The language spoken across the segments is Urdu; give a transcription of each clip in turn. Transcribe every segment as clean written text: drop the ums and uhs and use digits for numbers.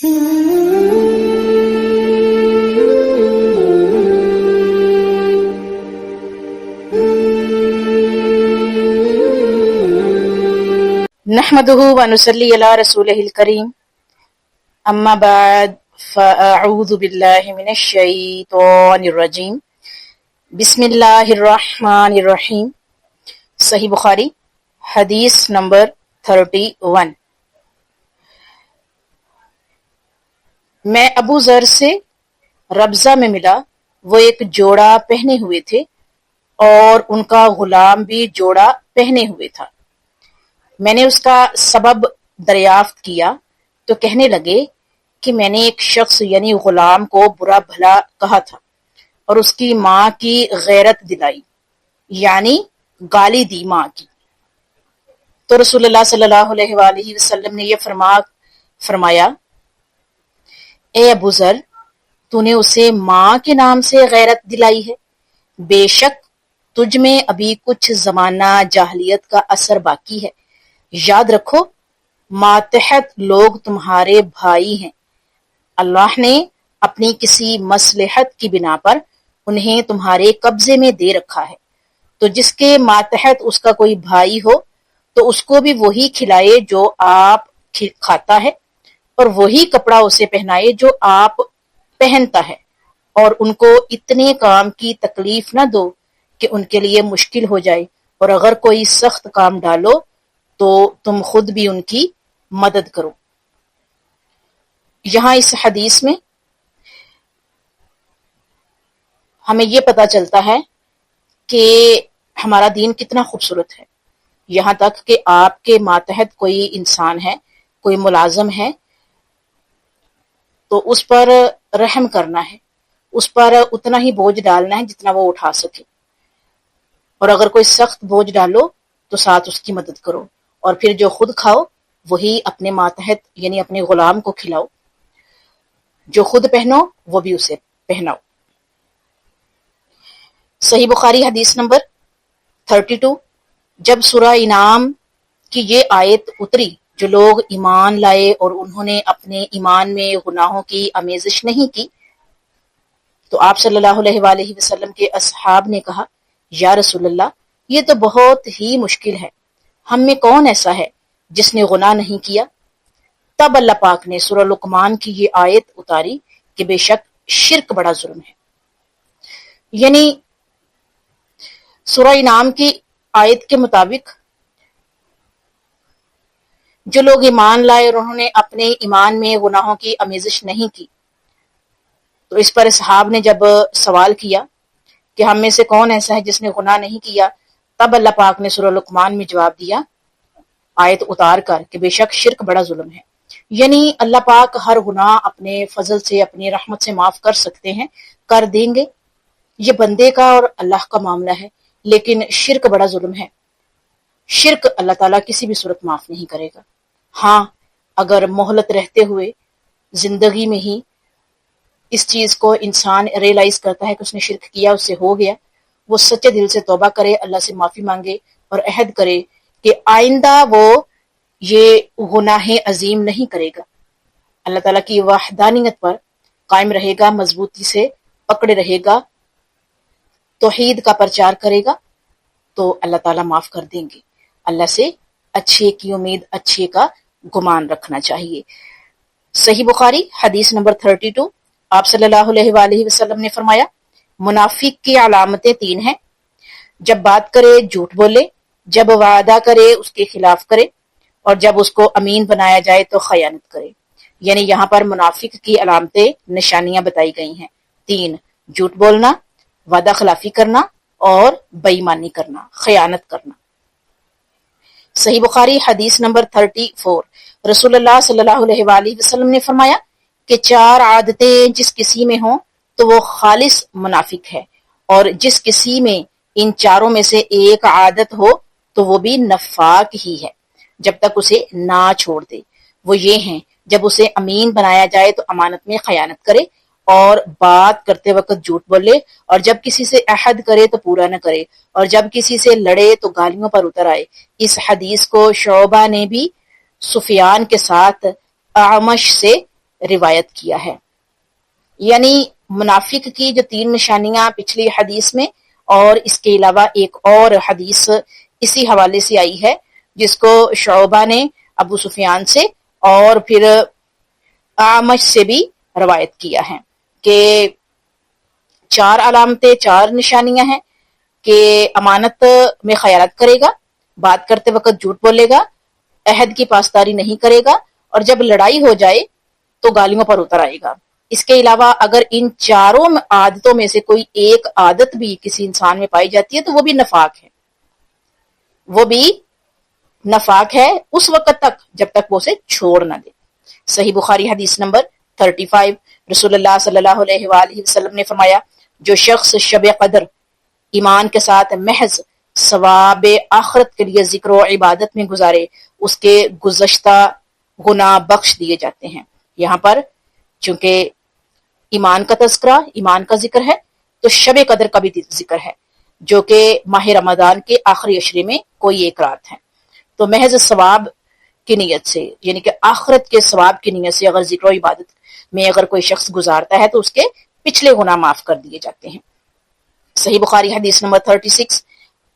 نحمده ونصلي على رسوله الكريم اما بعد فاعوذ باللہ من الشیطان الرجیم بسم اللہ الرحمن الرحیم۔ صحیح بخاری حدیث نمبر 31۔ میں ابو ذر سے ربضہ میں ملا، وہ ایک جوڑا پہنے ہوئے تھے اور ان کا غلام بھی جوڑا پہنے ہوئے تھا۔ میں نے اس کا سبب دریافت کیا تو کہنے لگے کہ میں نے ایک شخص یعنی غلام کو برا بھلا کہا تھا اور اس کی ماں کی غیرت دلائی، یعنی گالی دی ماں کی۔ تو رسول اللہ صلی اللہ علیہ وآلہ وسلم نے یہ فرمایا، اے ابو ذر، تو نے اسے ماں کے نام سے غیرت دلائی ہے، بے شک تجھ میں ابھی کچھ زمانہ جاہلیت کا اثر باقی ہے۔ یاد رکھو ماتحت لوگ تمہارے بھائی ہیں، اللہ نے اپنی کسی مصلحت کی بنا پر انہیں تمہارے قبضے میں دے رکھا ہے، تو جس کے ماتحت اس کا کوئی بھائی ہو تو اس کو بھی وہی کھلائے جو آپ کھاتا ہے، اور وہی کپڑا اسے پہنائے جو آپ پہنتا ہے، اور ان کو اتنے کام کی تکلیف نہ دو کہ ان کے لیے مشکل ہو جائے، اور اگر کوئی سخت کام ڈالو تو تم خود بھی ان کی مدد کرو۔ یہاں اس حدیث میں ہمیں یہ پتہ چلتا ہے کہ ہمارا دین کتنا خوبصورت ہے، یہاں تک کہ آپ کے ماتحت کوئی انسان ہے، کوئی ملازم ہے، تو اس پر رحم کرنا ہے، اس پر اتنا ہی بوجھ ڈالنا ہے جتنا وہ اٹھا سکے، اور اگر کوئی سخت بوجھ ڈالو تو ساتھ اس کی مدد کرو، اور پھر جو خود کھاؤ وہی اپنے ماتحت یعنی اپنے غلام کو کھلاؤ، جو خود پہنو وہ بھی اسے پہناؤ۔ صحیح بخاری حدیث نمبر 32۔ جب سورہ انعام کی یہ آیت اتری، جو لوگ ایمان لائے اور انہوں نے اپنے ایمان میں گناہوں کی آمیزش نہیں کی، تو آپ صلی اللہ علیہ وآلہ وسلم کے اصحاب نے کہا، یا رسول اللہ، یہ تو بہت ہی مشکل ہے، ہم میں کون ایسا ہے جس نے گناہ نہیں کیا؟ تب اللہ پاک نے سورہ لقمان کی یہ آیت اتاری کہ بے شک شرک بڑا ظلم ہے۔ یعنی سورہ انعام کی آیت کے مطابق جو لوگ ایمان لائے اور انہوں نے اپنے ایمان میں گناہوں کی آمیزش نہیں کی، تو اس پر اصحاب نے جب سوال کیا کہ ہم میں سے کون ایسا ہے جس نے گناہ نہیں کیا، تب اللہ پاک نے سورہ لقمان میں جواب دیا آیت اتار کر کہ بے شک شرک بڑا ظلم ہے۔ یعنی اللہ پاک ہر گناہ اپنے فضل سے، اپنی رحمت سے معاف کر سکتے ہیں، کر دیں گے، یہ بندے کا اور اللہ کا معاملہ ہے، لیکن شرک بڑا ظلم ہے۔ شرک اللہ تعالیٰ کسی بھی صورت معاف نہیں کرے گا۔ ہاں، اگر مہلت رہتے ہوئے زندگی میں ہی اس چیز کو انسان ریئلائز کرتا ہے کہ اس نے شرک کیا، اس سے ہو گیا، وہ سچے دل سے توبہ کرے، اللہ سے معافی مانگے اور عہد کرے کہ آئندہ وہ یہ گناہ عظیم نہیں کرے گا، اللہ تعالیٰ کی وحدانیت پر قائم رہے گا، مضبوطی سے پکڑے رہے گا، توحید کا پرچار کرے گا، تو اللہ تعالیٰ معاف کر دیں گے۔ اللہ سے اچھے کی امید، اچھے کا گمان رکھنا چاہیے۔ صحیح بخاری حدیث نمبر 32۔ آپ صلی اللہ علیہ وآلہ وسلم نے فرمایا، منافق کی علامتیں 3 ہیں، جب بات کرے جھوٹ بولے، جب وعدہ کرے اس کے خلاف کرے، اور جب اس کو امین بنایا جائے تو خیانت کرے۔ یعنی یہاں پر منافق کی علامتیں، نشانیاں بتائی گئی ہیں 3، جھوٹ بولنا، وعدہ خلافی کرنا، اور بے ایمانی کرنا، خیانت کرنا۔ صحیح بخاری حدیث نمبر 34۔ رسول اللہ صلی اللہ علیہ وآلہ وسلم نے فرمایا کہ 4 عادتیں جس کسی میں ہوں تو وہ خالص منافق ہے، اور جس کسی میں ان 4 میں سے ایک عادت ہو تو وہ بھی نفاق ہی ہے، جب تک اسے نہ چھوڑ دے۔ وہ یہ ہیں، جب اسے امین بنایا جائے تو امانت میں خیانت کرے، اور بات کرتے وقت جھوٹ بولے، اور جب کسی سے عہد کرے تو پورا نہ کرے، اور جب کسی سے لڑے تو گالیوں پر اتر آئے۔ اس حدیث کو شعبہ نے بھی سفیان کے ساتھ اعمش سے روایت کیا ہے۔ یعنی منافق کی جو 3 نشانیاں پچھلی حدیث میں اور اس کے علاوہ ایک اور حدیث اسی حوالے سے آئی ہے جس کو شعبہ نے ابو سفیان سے اور پھر اعمش سے بھی روایت کیا ہے کہ 4 علامتیں، 4 نشانیاں ہیں کہ امانت میں خیانت کرے گا، بات کرتے وقت جھوٹ بولے گا، عہد کی پاسداری نہیں کرے گا، اور جب لڑائی ہو جائے تو گالیوں پر اتر آئے گا۔ اس کے علاوہ اگر ان 4 عادتوں میں سے کوئی ایک عادت بھی کسی انسان میں پائی جاتی ہے تو وہ بھی نفاق ہے، وہ بھی نفاق ہے اس وقت تک جب تک وہ اسے چھوڑ نہ دے۔ صحیح بخاری حدیث نمبر 35، رسول اللہ صلی اللہ علیہ وآلہ وسلم نے فرمایا، جو شخص شب قدر ایمان کے ساتھ محض ثواب آخرت کے لیے ذکر و عبادت میں گزارے، اس کے گزشتہ گناہ بخش دیے جاتے ہیں۔ یہاں پر چونکہ ایمان کا تذکرہ، ایمان کا ذکر ہے، تو شب قدر کا بھی ذکر ہے جو کہ ماہ رمضان کے آخری عشرے میں کوئی ایک رات ہے۔ تو محض ثواب کی نیت سے، یعنی کہ آخرت کے ثواب کی نیت سے اگر ذکر و عبادت میں اگر کوئی شخص گزارتا ہے تو اس کے پچھلے گناہ معاف کر دیے جاتے ہیں۔ صحیح بخاری حدیث نمبر 36،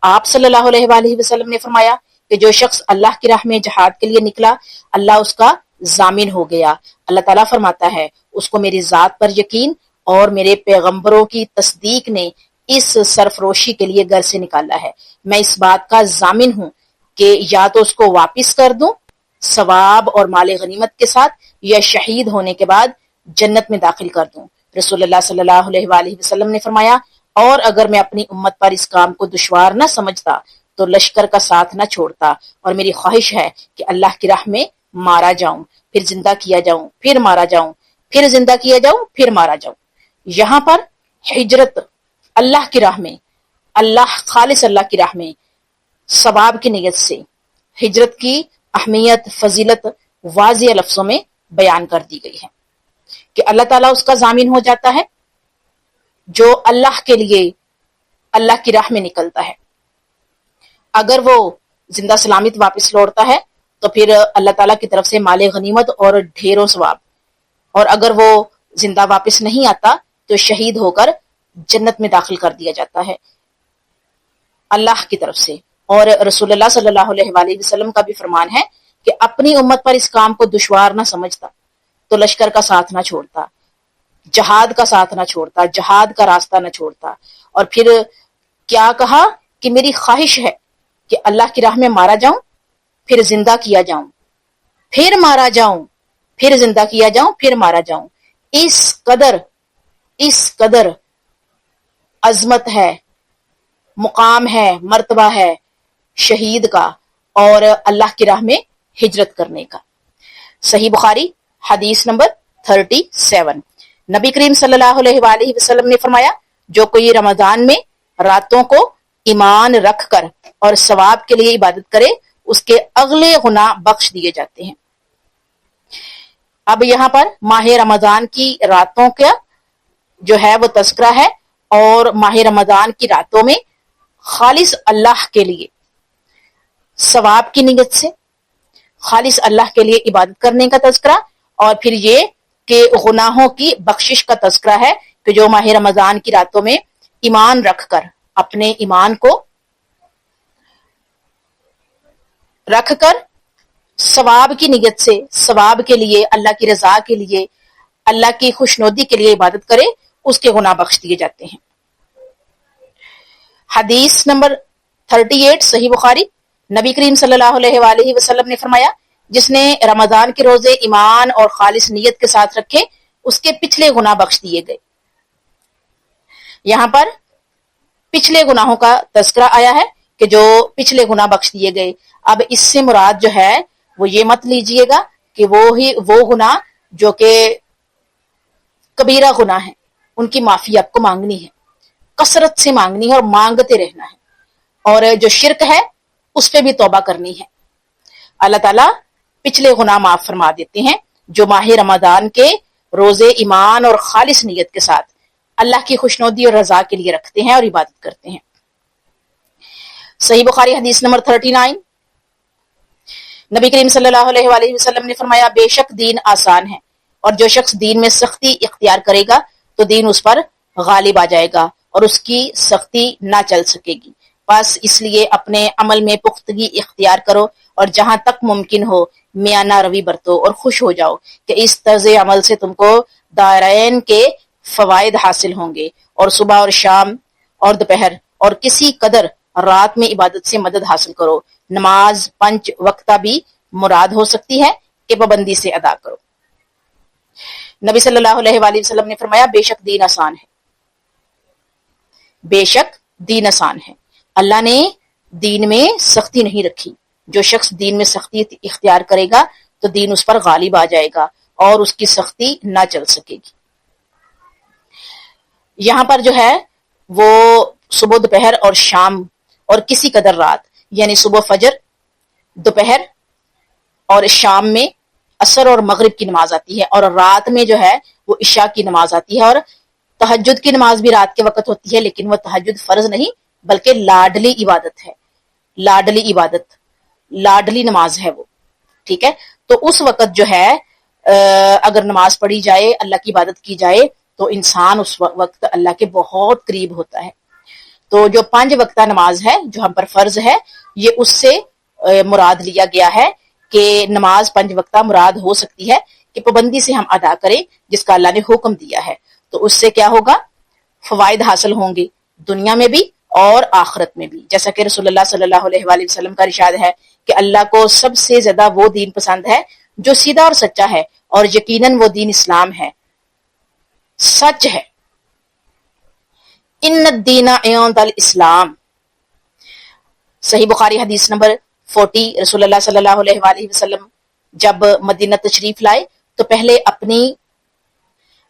آپ صلی اللہ علیہ وآلہ وسلم نے فرمایا کہ جو شخص اللہ کی راہ میں جہاد کے لیے نکلا، اللہ اس کا ضامن ہو گیا۔ اللہ تعالیٰ فرماتا ہے، اس کو میری ذات پر یقین اور میرے پیغمبروں کی تصدیق نے اس سرفروشی کے لیے گھر سے نکالا ہے۔ میں اس بات کا ضامن ہوں کہ یا تو اس کو واپس کر دوں ثواب اور مال غنیمت کے ساتھ، یا شہید ہونے کے بعد جنت میں داخل کر دوں۔ رسول اللہ صلی اللہ علیہ وآلہ وسلم نے فرمایا، اور اگر میں اپنی امت پر اس کام کو دشوار نہ سمجھتا تو لشکر کا ساتھ نہ چھوڑتا، اور میری خواہش ہے کہ اللہ کی راہ میں مارا جاؤں، پھر زندہ کیا جاؤں، پھر مارا جاؤں، پھر زندہ کیا جاؤں، پھر مارا جاؤں۔ یہاں پر ہجرت اللہ کی راہ میں، خالص اللہ کی راہ میں ثواب کی نیت سے ہجرت کی اہمیت، فضیلت واضح لفظوں میں بیان کر دی گئی ہے کہ اللہ تعالیٰ اس کا ضامن ہو جاتا ہے جو اللہ کے لیے اللہ کی راہ میں نکلتا ہے۔ اگر وہ زندہ سلامت واپس لوٹتا ہے تو پھر اللہ تعالیٰ کی طرف سے مال غنیمت اور ڈھیروں ثواب، اور اگر وہ زندہ واپس نہیں آتا تو شہید ہو کر جنت میں داخل کر دیا جاتا ہے اللہ کی طرف سے۔ اور رسول اللہ صلی اللہ علیہ وآلہ وسلم کا بھی فرمان ہے کہ اپنی امت پر اس کام کو دشوار نہ سمجھتا تو لشکر کا ساتھ نہ چھوڑتا، جہاد کا ساتھ نہ چھوڑتا، جہاد کا راستہ نہ چھوڑتا۔ اور پھر کیا کہا کہ میری خواہش ہے کہ اللہ کی راہ میں مارا جاؤں، پھر زندہ کیا جاؤں، پھر مارا جاؤں، پھر زندہ کیا جاؤں، پھر مارا جاؤں۔ اس قدر عظمت ہے، مقام ہے، مرتبہ ہے شہید کا اور اللہ کی راہ میں ہجرت کرنے کا۔ صحیح بخاری حدیث نمبر 37، نبی کریم صلی اللہ علیہ وآلہ وسلم نے فرمایا، جو کوئی رمضان میں راتوں کو ایمان رکھ کر اور ثواب کے لیے عبادت کرے، اس کے اگلے گناہ بخش دیے جاتے ہیں۔ اب یہاں پر ماہ رمضان کی راتوں کا جو ہے وہ تذکرہ ہے، اور ماہ رمضان کی راتوں میں خالص اللہ کے لیے ثواب کی نیت سے خالص اللہ کے لیے عبادت کرنے کا تذکرہ، اور پھر یہ کہ گناہوں کی بخشش کا تذکرہ ہے کہ جو ماہ رمضان کی راتوں میں ایمان رکھ کر، اپنے ایمان کو رکھ کر ثواب کی نیت سے، ثواب کے لیے، اللہ کی رضا کے لیے، اللہ کی خوشنودی کے لیے عبادت کرے، اس کے گناہ بخش دیے جاتے ہیں۔ حدیث نمبر 38، صحیح بخاری، نبی کریم صلی اللہ علیہ وآلہ وسلم نے فرمایا، جس نے رمضان کے روزے ایمان اور خالص نیت کے ساتھ رکھے، اس کے پچھلے گناہ بخش دیے گئے۔ یہاں پر پچھلے گناہوں کا تذکرہ آیا ہے کہ جو پچھلے گناہ بخش دیے گئے۔ اب اس سے مراد جو ہے وہ یہ مت لیجئے گا کہ وہ گناہ جو کہ کبیرہ گناہ ہیں ان کی معافی آپ کو مانگنی ہے، کثرت سے مانگنی ہے اور مانگتے رہنا ہے، اور جو شرک ہے اس پہ بھی توبہ کرنی ہے۔ اللہ تعالیٰ پچھلے گناہ معاف فرما دیتے ہیں جو ماہ رمضان کے روزے ایمان اور خالص نیت کے ساتھ اللہ کی خوشنودی اور رضا کے لیے رکھتے ہیں اور عبادت کرتے ہیں۔ صحیح بخاری حدیث نمبر 39، نبی کریم صلی اللہ علیہ وآلہ وسلم نے فرمایا، بے شک دین آسان ہے اور جو شخص دین میں سختی اختیار کرے گا تو دین اس پر غالب آ جائے گا اور اس کی سختی نہ چل سکے گی. بس اس لیے اپنے عمل میں پختگی اختیار کرو اور جہاں تک ممکن ہو میانہ روی برتو اور خوش ہو جاؤ کہ اس طرز عمل سے تم کو دارین کے فوائد حاصل ہوں گے. اور صبح اور شام اور دوپہر اور کسی قدر رات میں عبادت سے مدد حاصل کرو. نماز 5 وقتہ بھی مراد ہو سکتی ہے کہ پابندی سے ادا کرو. نبی صلی اللہ علیہ وآلہ وسلم نے فرمایا بے شک دین آسان ہے، بے شک دین آسان ہے. اللہ نے دین میں سختی نہیں رکھی. جو شخص دین میں سختی اختیار کرے گا تو دین اس پر غالب آ جائے گا اور اس کی سختی نہ چل سکے گی. یہاں پر جو ہے وہ صبح دوپہر اور شام اور کسی قدر رات، یعنی صبح فجر، دوپہر اور شام میں عصر اور مغرب کی نماز آتی ہے، اور رات میں جو ہے وہ عشاء کی نماز آتی ہے. اور تہجد کی نماز بھی رات کے وقت ہوتی ہے، لیکن وہ تہجد فرض نہیں بلکہ لاڈلی عبادت ہے، لاڈلی عبادت، لاڈلی نماز ہے وہ. ٹھیک ہے، تو اس وقت جو ہے اگر نماز پڑھی جائے، اللہ کی عبادت کی جائے تو انسان اس وقت اللہ کے بہت قریب ہوتا ہے. تو جو 5 وقتہ نماز ہے جو ہم پر فرض ہے، یہ اس سے مراد لیا گیا ہے کہ نماز 5 وقتہ مراد ہو سکتی ہے کہ پابندی سے ہم ادا کریں جس کا اللہ نے حکم دیا ہے. تو اس سے کیا ہوگا؟ فوائد حاصل ہوں گے دنیا میں بھی اور آخرت میں بھی. جیسا کہ رسول اللہ صلی اللہ علیہ وآلہ وسلم کا ارشاد ہے کہ اللہ کو سب سے زیادہ وہ دین پسند ہے جو سیدھا اور سچا ہے، اور یقیناً وہ دین اسلام ہے، سچ ہے. ان الدین عند الاسلام، صحیح بخاری حدیث نمبر 40. رسول اللہ صلی اللہ علیہ وآلہ وسلم جب مدینہ تشریف لائے تو پہلے اپنی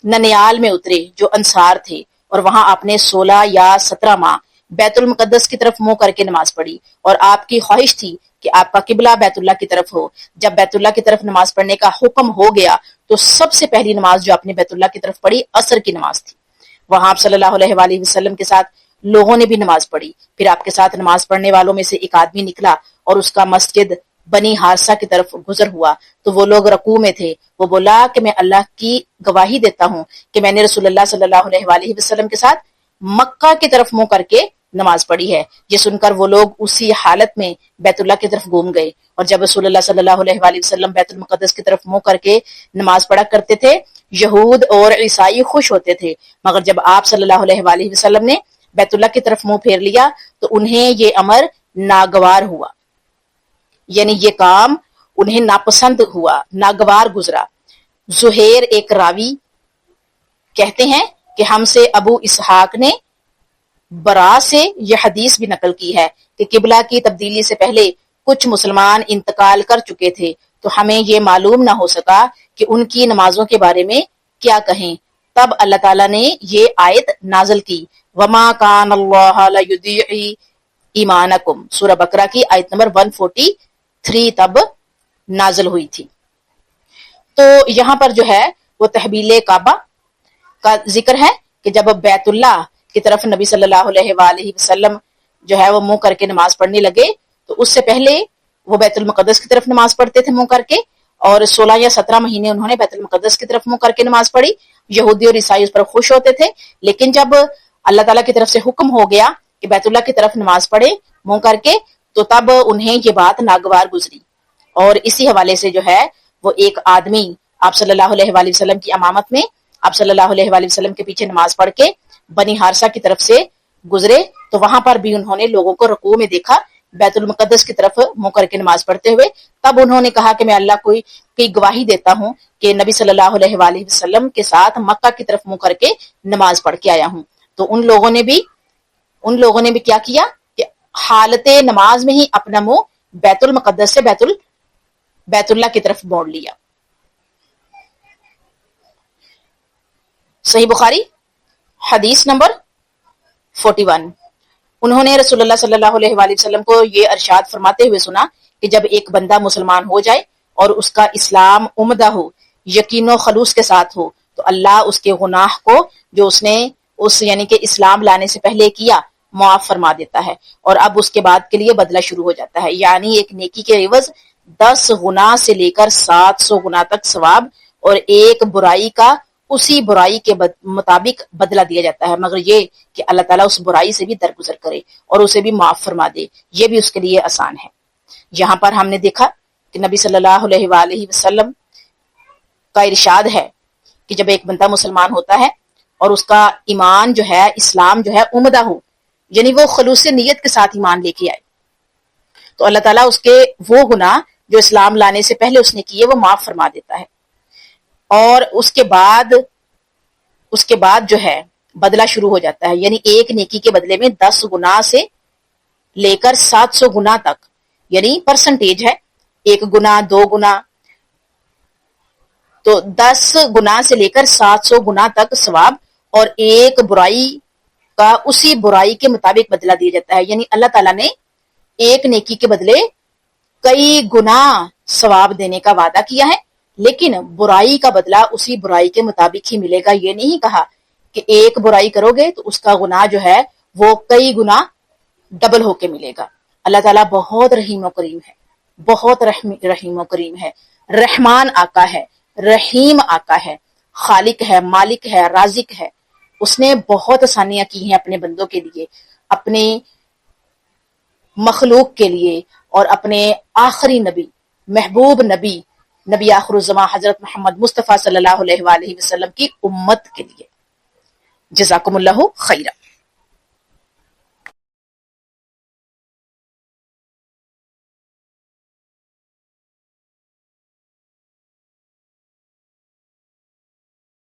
ننیال میں اترے جو انصار تھے، اور وہاں آپ نے 16 یا 17 ماہ بیت المقدس کی طرف منہ کر کے نماز پڑھی، اور آپ کی خواہش تھی کہ آپ کا قبلہ بیت اللہ کی طرف ہو. جب بیت اللہ کی طرف نماز پڑھنے کا حکم ہو گیا تو سب سے پہلی نماز جو آپ نے بیت اللہ کی طرف پڑھی عصر کی نماز تھی. وہاں آپ صلی اللہ علیہ وآلہ وسلم کے ساتھ لوگوں نے بھی نماز پڑھی. پھر آپ کے ساتھ نماز پڑھنے والوں میں سے ایک آدمی نکلا اور اس کا مسجد بنی حارثہ کی طرف گزر ہوا تو وہ لوگ رکوع میں تھے. وہ بولا کہ میں اللہ کی گواہی دیتا ہوں کہ میں نے رسول اللہ صلی اللہ علیہ وآلہ وسلم کے ساتھ مکہ کی طرف منہ کر کے نماز پڑھی ہے. یہ سن کر وہ لوگ اسی حالت میں بیت اللہ کی طرف گھوم گئے. اور جب رسول اللہ صلی اللہ علیہ وآلہ وسلم بیت المقدس کی طرف منہ کر کے نماز پڑھا کرتے تھے، یہود اور عیسائی خوش ہوتے تھے، مگر جب آپ صلی اللہ علیہ وآلہ وسلم نے بیت اللہ کی طرف منہ پھیر لیا تو انہیں یہ امر ناگوار ہوا، یعنی یہ کام انہیں ناپسند ہوا، ناگوار گزرا. زہیر ایک راوی کہتے ہیں کہ ہم سے ابو اسحاق نے برا سے یہ حدیث بھی نقل کی ہے کہ قبلہ کی تبدیلی سے پہلے کچھ مسلمان انتقال کر چکے تھے تو ہمیں یہ معلوم نہ ہو سکا کہ ان کی نمازوں کے بارے میں کیا کہیں. تب اللہ تعالیٰ نے یہ آیت نازل کی، وَمَا كَانَ اللَّهَ لَيُضِيعِ ایمانکم، سورہ بقرہ کی آیت نمبر 143 تب نازل ہوئی تھی. تو یہاں پر جو ہے وہ تحویل کعبہ کا ذکر ہے کہ جب بیت اللہ کی طرف نبی صلی اللہ علیہ وآلہ وسلم جو ہے وہ منہ کر کے نماز پڑھنے لگے تو اس سے پہلے وہ بیت المقدس کی طرف نماز پڑھتے تھے منہ کر کے، اور 16 یا 17 مہینے انہوں نے بیت المقدس کی طرف منہ کر کے نماز پڑھی. یہودی اور عیسائی اس پر خوش ہوتے تھے، لیکن جب اللہ تعالیٰ کی طرف سے حکم ہو گیا کہ بیت اللہ کی طرف نماز پڑھے منہ کر کے تو تب انہیں یہ بات ناگوار گزری. اور اسی حوالے سے جو ہے وہ ایک آدمی آپ صلی اللہ علیہ وآلہ وسلم کی امامت میں آپ صلی اللہ علیہ وآلہ وسلم کے پیچھے نماز پڑھ کے بنی حارثہ کی طرف سے گزرے تو وہاں پر بھی انہوں نے لوگوں کو رکوع میں دیکھا بیت المقدس کی طرف منہ کر کے نماز پڑھتے ہوئے. تب انہوں نے کہا کہ میں اللہ کی گواہی دیتا ہوں کہ نبی صلی اللہ علیہ وآلہ وسلم کے ساتھ مکہ کی طرف منہ کر کے نماز پڑھ کے آیا ہوں. تو ان لوگوں نے بھی کیا کیا کہ حالت نماز میں ہی اپنا منہ بیت المقدس سے بیت اللہ کی طرف موڑ لیا. صحیح بخاری حدیث نمبر 41. انہوں نے رسول اللہ صلی اللہ علیہ وآلہ وسلم کو یہ ارشاد فرماتے ہوئے سنا کہ جب ایک بندہ مسلمان ہو جائے اور اس کا اسلام عمدہ ہو، یقین و خلوص کے ساتھ ہو، تو اللہ اس کے گناہ کو جو اس نے یعنی کہ اسلام لانے سے پہلے کیا معاف فرما دیتا ہے، اور اب اس کے بعد کے لیے بدلہ شروع ہو جاتا ہے. یعنی ایک نیکی کے عوض 10 گنا سے لے کر 700 گنا تک ثواب اور ایک برائی کا اسی برائی کے مطابق بدلہ دیا جاتا ہے، مگر یہ کہ اللہ تعالیٰ اس برائی سے بھی درگزر کرے اور اسے بھی معاف فرما دے، یہ بھی اس کے لیے آسان ہے۔ یہاں پر ہم نے دیکھا کہ نبی صلی اللہ علیہ وآلہ وسلم کا ارشاد ہے کہ جب ایک بندہ مسلمان ہوتا ہے اور اس کا ایمان جو ہے، اسلام جو ہے عمدہ ہو، یعنی وہ خلوص نیت کے ساتھ ایمان لے کے آئے، تو اللہ تعالیٰ اس کے وہ گناہ جو اسلام لانے سے پہلے اس نے کیے وہ معاف فرما دیتا ہے، اور اس کے بعد جو ہے بدلہ شروع ہو جاتا ہے، یعنی ایک نیکی کے بدلے میں 10 گناہ سے لے کر 700 گناہ تک، یعنی پرسنٹیج ہے، ایک گناہ 2 گناہ، تو 10 گناہ سے لے کر 700 گناہ تک ثواب، اور ایک برائی کا اسی برائی کے مطابق بدلہ دیا جاتا ہے، یعنی اللہ تعالیٰ نے ایک نیکی کے بدلے کئی گناہ ثواب دینے کا وعدہ کیا ہے، لیکن برائی کا بدلہ اسی برائی کے مطابق ہی ملے گا۔ یہ نہیں کہا کہ ایک برائی کرو گے تو اس کا گناہ جو ہے وہ کئی گناہ ڈبل ہو کے ملے گا۔ اللہ تعالیٰ بہت رحیم و کریم ہے، بہت رحیم و کریم ہے، رحمان آقا ہے، رحیم آقا ہے، خالق ہے، مالک ہے، رازق ہے۔ اس نے بہت آسانیاں کی ہیں اپنے بندوں کے لیے، اپنے مخلوق کے لیے، اور اپنے آخری نبی، محبوب نبی، نبی آخر الزمان حضرت محمد مصطفیٰ صلی اللہ علیہ وآلہ وسلم کی امت کے لیے۔ جزاکم اللہ خیرہ۔